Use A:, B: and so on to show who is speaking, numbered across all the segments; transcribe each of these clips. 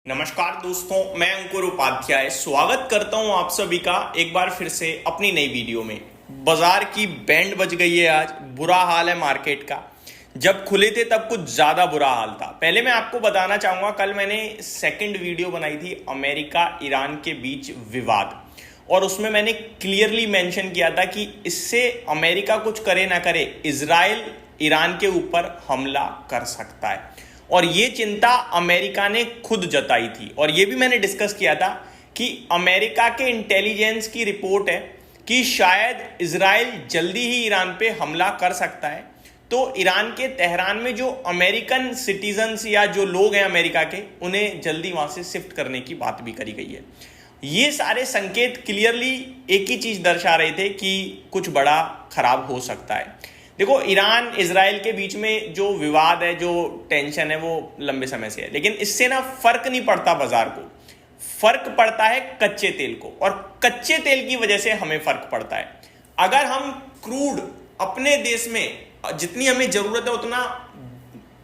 A: नमस्कार दोस्तों, मैं अंकुर उपाध्याय स्वागत करता हूं आप सभी का एक बार फिर से अपनी नई वीडियो में। बाजार की बैंड बज गई है। आज बुरा हाल है मार्केट का। जब खुले थे तब कुछ ज्यादा बुरा हाल था। पहले मैं आपको बताना चाहूंगा, कल मैंने सेकंड वीडियो बनाई थी अमेरिका ईरान के बीच विवाद, और उसमें मैंने क्लियरली मेंशन किया था कि इससे अमेरिका कुछ करे ना करे, इजराइल ईरान के ऊपर हमला कर सकता है। और ये चिंता अमेरिका ने खुद जताई थी, और ये भी मैंने डिस्कस किया था कि अमेरिका के इंटेलिजेंस की रिपोर्ट है कि शायद इजराइल जल्दी ही ईरान पे हमला कर सकता है। तो ईरान के तेहरान में जो अमेरिकन सिटीजन्स या जो लोग हैं अमेरिका के, उन्हें जल्दी वहां से शिफ्ट करने की बात भी करी गई है। ये सारे संकेत क्लियरली एक ही चीज दर्शा रहे थे कि कुछ बड़ा खराब हो सकता है। देखो, ईरान इजराइल के बीच में जो विवाद है, जो टेंशन है, वो लंबे समय से है, लेकिन इससे ना फर्क नहीं पड़ता बाजार को। फर्क पड़ता है कच्चे तेल को, और कच्चे तेल की वजह से हमें फर्क पड़ता है। अगर हम क्रूड अपने देश में जितनी हमें जरूरत है उतना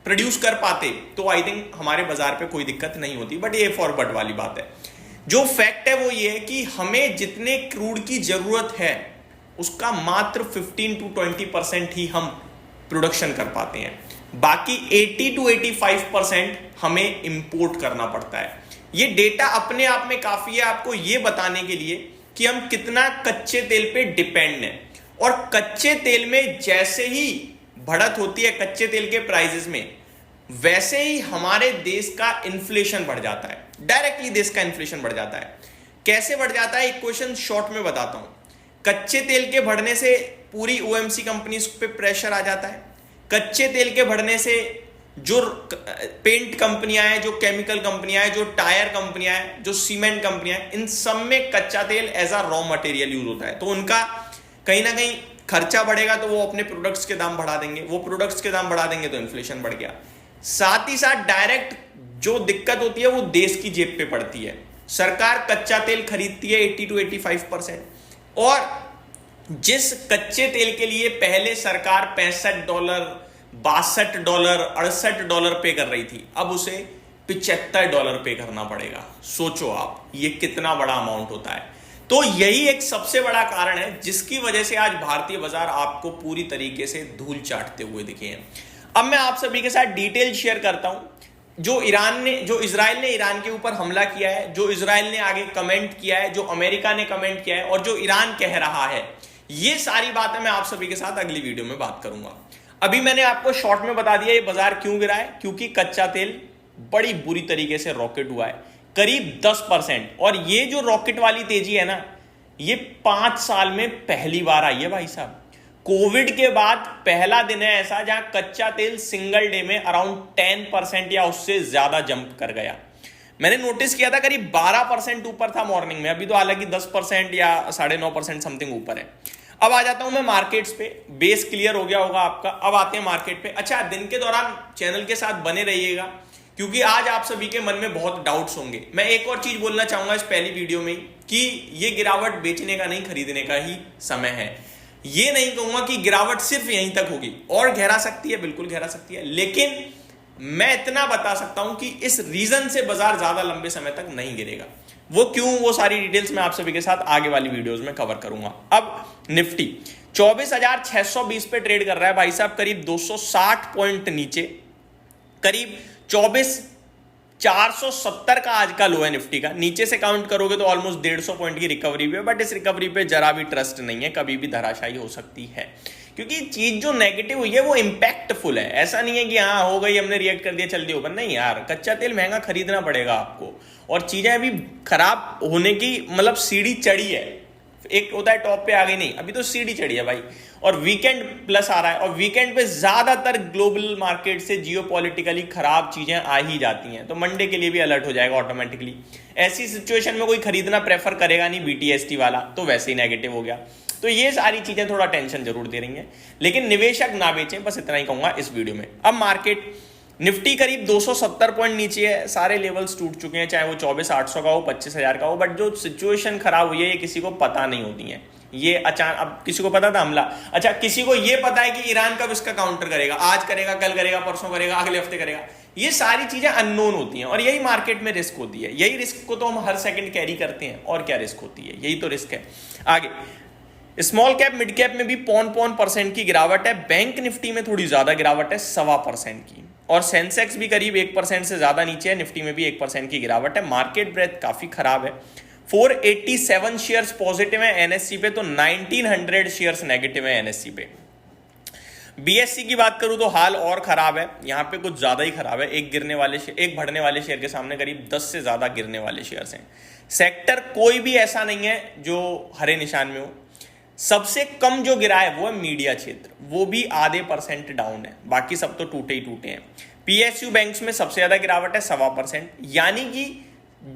A: प्रोड्यूस कर पाते तो आई थिंक हमारे बाजार पे कोई दिक्कत नहीं होती। बट ये फॉरवर्ड वाली बात है। जो फैक्ट है वो ये है कि हमें जितने क्रूड की जरूरत है उसका मात्र 15 to 20% ही हम प्रोडक्शन कर पाते हैं। बाकी 80 to 85% हमें इंपोर्ट करना पड़ता है। ये डेटा अपने आप में काफी है आपको ये बताने के लिए कि हम कितना कच्चे तेल पे डिपेंड हैं। और कच्चे तेल में जैसे ही बढ़त होती है कच्चे तेल के प्राइसेस में, वैसे ही हमारे देश का इन्फ्लेशन बढ़ जाता है। डायरेक्टली देश का इन्फ्लेशन बढ़ जाता है। कैसे बढ़ जाता है, एक क्वेश्चन शॉर्ट में बताता हूं। कच्चे तेल के बढ़ने से पूरी ओएमसी कंपनीज पे प्रेशर आ जाता है। कच्चे तेल के बढ़ने से जो पेंट कंपनियां हैं, जो केमिकल कंपनियां हैं, जो टायर कंपनियां हैं, जो सीमेंट कंपनियां हैं, इन सब में कच्चा तेल as a raw material use होता है। तो उनका कहीं ना कहीं खर्चा बढ़ेगा तो वो अपने प्रोडक्ट्स के दाम बढ़ा देंगे। वो प्रोडक्ट्स के दाम बढ़ा देंगे तो इन्फ्लेशन बढ़ गया। साथ ही साथ डायरेक्ट जो दिक्कत होती है वो देश की जेब पे पड़ती है। सरकार कच्चा तेल खरीदती है 80 to 85%, और जिस कच्चे तेल के लिए पहले सरकार $65, $62, $68 पे कर रही थी, अब उसे $75 पे करना पड़ेगा। सोचो आप, ये कितना बड़ा अमाउंट होता है। तो यही एक सबसे बड़ा कारण है जिसकी वजह से आज भारतीय बाजार आपको पूरी तरीके से धूल चाटते हुए दिखे हैं। अब मैं आप सभी के साथ डिटेल शेयर करता हूं जो इजराइल ने ईरान के ऊपर हमला किया है, जो इजराइल ने आगे कमेंट किया है, जो अमेरिका ने कमेंट किया है, और जो ईरान कह रहा है। ये सारी बातें मैं आप सभी के साथ अगली वीडियो में बात करूंगा। अभी मैंने आपको शॉर्ट में बता दिया ये बाजार क्यों गिरा है, क्योंकि कच्चा तेल बड़ी बुरी तरीके से रॉकेट हुआ है, करीब 10%। और ये जो रॉकेट वाली तेजी है ना, ये 5 साल में पहली बार आई है भाई साहब। कोविड के बाद पहला दिन है ऐसा जहां कच्चा तेल सिंगल डे में अराउंड 10% या उससे ज्यादा जंप कर गया। मैंने नोटिस किया था करीब 12% ऊपर था मॉर्निंग में। अभी तो हालांकि 10% या 9.5% समथिंग ऊपर है। अब आ जाता हूं मैं मार्केट्स पे। बेस क्लियर हो गया होगा आपका। अब आते हैं मार्केट पे। अच्छा, दिन के दौरान चैनल के साथ बने रहिएगा, क्योंकि आज आप सभी के मन में बहुत डाउट्स होंगे। मैं एक और चीज बोलना चाहूंगा इस पहली वीडियो में कि ये गिरावट बेचने का नहीं, खरीदने का ही समय है। ये नहीं कहूंगा कि गिरावट सिर्फ यहीं तक होगी, और गहरा सकती है, बिल्कुल गहरा सकती है, लेकिन मैं इतना बता सकता हूं कि इस रीजन से बाजार ज्यादा लंबे समय तक नहीं गिरेगा। वो क्यों, वो सारी डिटेल्स मैं आप सभी के साथ आगे वाली वीडियोस में कवर करूंगा। अब निफ्टी 24,620 पे ट्रेड कर रहा है भाई साहब, करीब 260 पॉइंट नीचे, करीब 24,470 का आज का लो है निफ्टी का। नीचे से काउंट करोगे तो ऑलमोस्ट 150 पॉइंट की रिकवरी पे, बट इस रिकवरी पे जरा भी ट्रस्ट नहीं है, कभी भी धराशायी हो सकती है, क्योंकि चीज जो नेगेटिव हुई है वो इंपैक्टफुल है। ऐसा नहीं है कि हाँ हो गई, हमने रिएक्ट कर दिया, चल दी ऊपर। नहीं यार, कच्चा तेल महंगा खरीदना पड़ेगा आपको, और चीजें अभी खराब होने की मतलब सीढ़ी चढ़ी है। एक होता है टॉप पे आ गई, नहीं, अभी तो सीढ़ी चढ़ी है भाई। और वीकेंड प्लस आ रहा है, और वीकेंड पे ज्यादातर ग्लोबल मार्केट से जियोपॉलिटिकली खराब चीजें आ ही जाती हैं, तो मंडे के लिए भी अलर्ट हो जाएगा ऑटोमेटिकली। ऐसी सिचुएशन में कोई खरीदना प्रेफर करेगा नहीं, बीटीएसटी वाला, तो वैसे ही नेगेटिव हो गया। तो ये सारी चीजें थोड़ा टेंशन जरूर दे रही हैं, लेकिन निवेशक ना बेचें, बस इतना ही कहूंगा इस वीडियो में। अब मार्केट निफ्टी करीब 270 पॉइंट नीचे है, सारे लेवल्स टूट चुके हैं, चाहे वो 24,800 का हो, 25,000 का हो। बट जो सिचुएशन खराब हुई है ये किसी को पता नहीं होती है। ये अचानक, अब किसी को पता था हमला, अच्छा किसी को ये पता है कि ईरान कब इसका काउंटर करेगा, आज करेगा, कल करेगा, परसों करेगा, अगले हफ्ते करेगा, ये सारी चीजें अननोन होती हैं और यही मार्केट में रिस्क होती है। यही रिस्क को तो हम हर सेकंड कैरी करते हैं, और क्या रिस्क होती है, यही तो रिस्क है। आगे स्मॉल कैप मिड कैप में भी पौन % की गिरावट है। बैंक निफ्टी में थोड़ी ज्यादा गिरावट है, 1.25% की, और सेंसेक्स भी करीब 1% से ज्यादा नीचे है। निफ्टी में भी 1% की गिरावट है। मार्केट ब्रेथ काफी खराब है। 487 शेयर्स पॉजिटिव है एनएससी पे, तो 1900 शेयर्स नेगेटिव है एनएससी पे। बीएससी की बात करूं तो हाल और खराब है, यहां पे कुछ ज्यादा ही खराब है। एक बढ़ने वाले शेयर के सामने करीब 10 से ज्यादा गिरने वाले शेयर्स हैं। सेक्टर कोई भी ऐसा नहीं है जो हरे निशान में हो। सबसे कम जो गिरा है वो है मीडिया क्षेत्र, वो भी आधे % डाउन है, बाकी सब तो टूटे ही टूटे हैं। पीएसयू बैंक्स में सबसे ज्यादा गिरावट है, 1.25%, यानी कि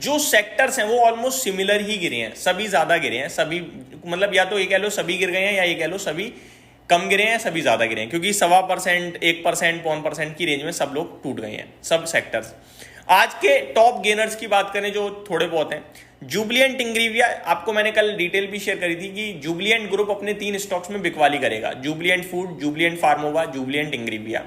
A: जो सेक्टर्स हैं वो ऑलमोस्ट सिमिलर ही गिरे हैं, सभी ज्यादा गिरे हैं। सभी मतलब या तो ये कह लो सभी गिर गए हैं, या ये कह लो सभी कम गिरे हैं, सभी ज्यादा गिरे हैं, क्योंकि 1.25%, 1%, 0.5% की रेंज में सब लोग टूट गए हैं, सब सेक्टर्स। आज के टॉप गेनर्स की बात करें जो थोड़े बहुत हैं, जुबिलिएंट इंग्रीविया, आपको मैंने कल डिटेल भी शेयर करी थी कि जुबिलिएंट ग्रुप अपने 3 स्टॉक्स में बिकवाली करेगा, जुबिलिएंट फूड, जुबिलिएंट फार्मोवा, जुबिलिएंट इंग्रीविया।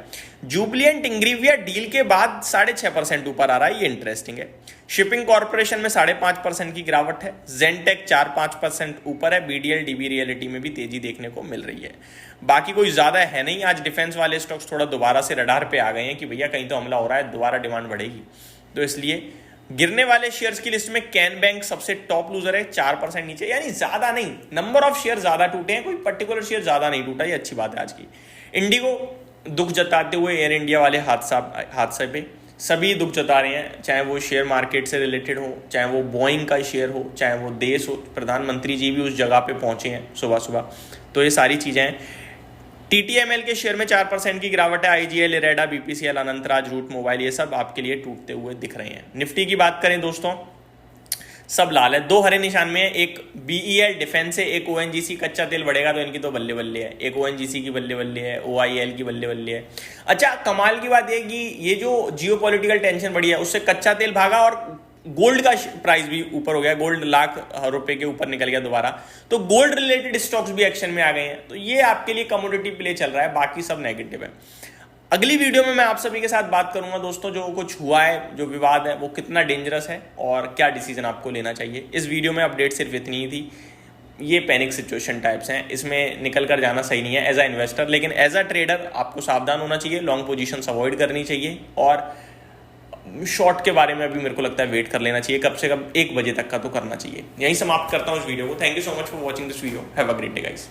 A: जुबिलिएंट इंग्रीविया डील के बाद 6.5% ऊपर आ रहा है, ये इंटरेस्टिंग है। शिपिंग कॉर्पोरेशन में 5.5% की गिरावट है। जेनटेक 4-5% ऊपर है। बीडीएल डीबी रियलिटी में भी तेजी देखने को मिल रही है। बाकी कोई ज्यादा है नहीं। आज डिफेंस वाले स्टॉक्स थोड़ा दोबारा से रडार पे आ गए हैं कि भैया कहीं तो हमला हो रहा है, दोबारा डिमांड बढ़ेगी, तो इसलिए गिरने वाले शेयर्स की लिस्ट में कैन बैंक सबसे टॉप लूजर है, 4% नीचे, यानी ज्यादा नहीं, नंबर ऑफ शेयर ज्यादा टूटे हैं, कोई पर्टिकुलर शेयर ज्यादा नहीं टूटा, ये अच्छी बात है आज की। इंडिगो दुख जताते हुए एयर इंडिया वाले हादसे पे सभी दुख जता रहे हैं, चाहे वो शेयर मार्केट से रिलेटेड हो, चाहे वो बोइंग का शेयर हो, चाहे वो देश हो। प्रधानमंत्री जी भी उस जगह पे पहुंचे हैं सुबह सुबह, तो ये सारी चीजें हैं। टीटीएमएल के शेयर में 4% की गिरावट है। IGL, IREDA, BPCL, Anantraj, Route Mobile, ये सब आपके लिए टूटते हुए दिख रहे हैं। निफ्टी की बात करें दोस्तों, सब लाल है। 2 हरे निशान में है, एक बीईएल डिफेंस है, एक ओएनजीसी। कच्चा तेल बढ़ेगा तो इनकी तो बल्ले बल्ले है, एक ओएनजीसी की बल्ले बल्ले है, ओआईएल की बल्ले बल्ले है। अच्छा, कमाल की बात यह कि ये जो जियोपॉलिटिकल टेंशन बढ़ी है उससे कच्चा तेल भागा और गोल्ड का प्राइस भी ऊपर हो गया। गोल्ड ₹1,00,000 के ऊपर निकल गया दोबारा, तो गोल्ड रिलेटेड स्टॉक्स भी एक्शन में आ गए हैं। तो ये आपके लिए कमोडिटी प्ले चल रहा है, बाकी सब नेगेटिव है। अगली वीडियो में मैं आप सभी के साथ बात करूंगा दोस्तों, जो कुछ हुआ है, जो विवाद है, वो कितना डेंजरस है और क्या डिसीजन आपको लेना चाहिए। इस वीडियो में अपडेट सिर्फ इतनी ही थी। ये पैनिक सिचुएशन टाइप्स हैं, इसमें निकल कर जाना सही नहीं है एज अ इन्वेस्टर, लेकिन एज अ ट्रेडर आपको सावधान होना चाहिए, लॉन्ग पोजीशंस अवॉइड करनी चाहिए, और शॉर्ट के बारे में अभी मेरे को लगता है वेट कर लेना चाहिए, कब से कब 1 बजे तक का तो करना चाहिए। यही समाप्त करता हूँ इस वीडियो को। Thank you so much for watching this video. Have a great day guys.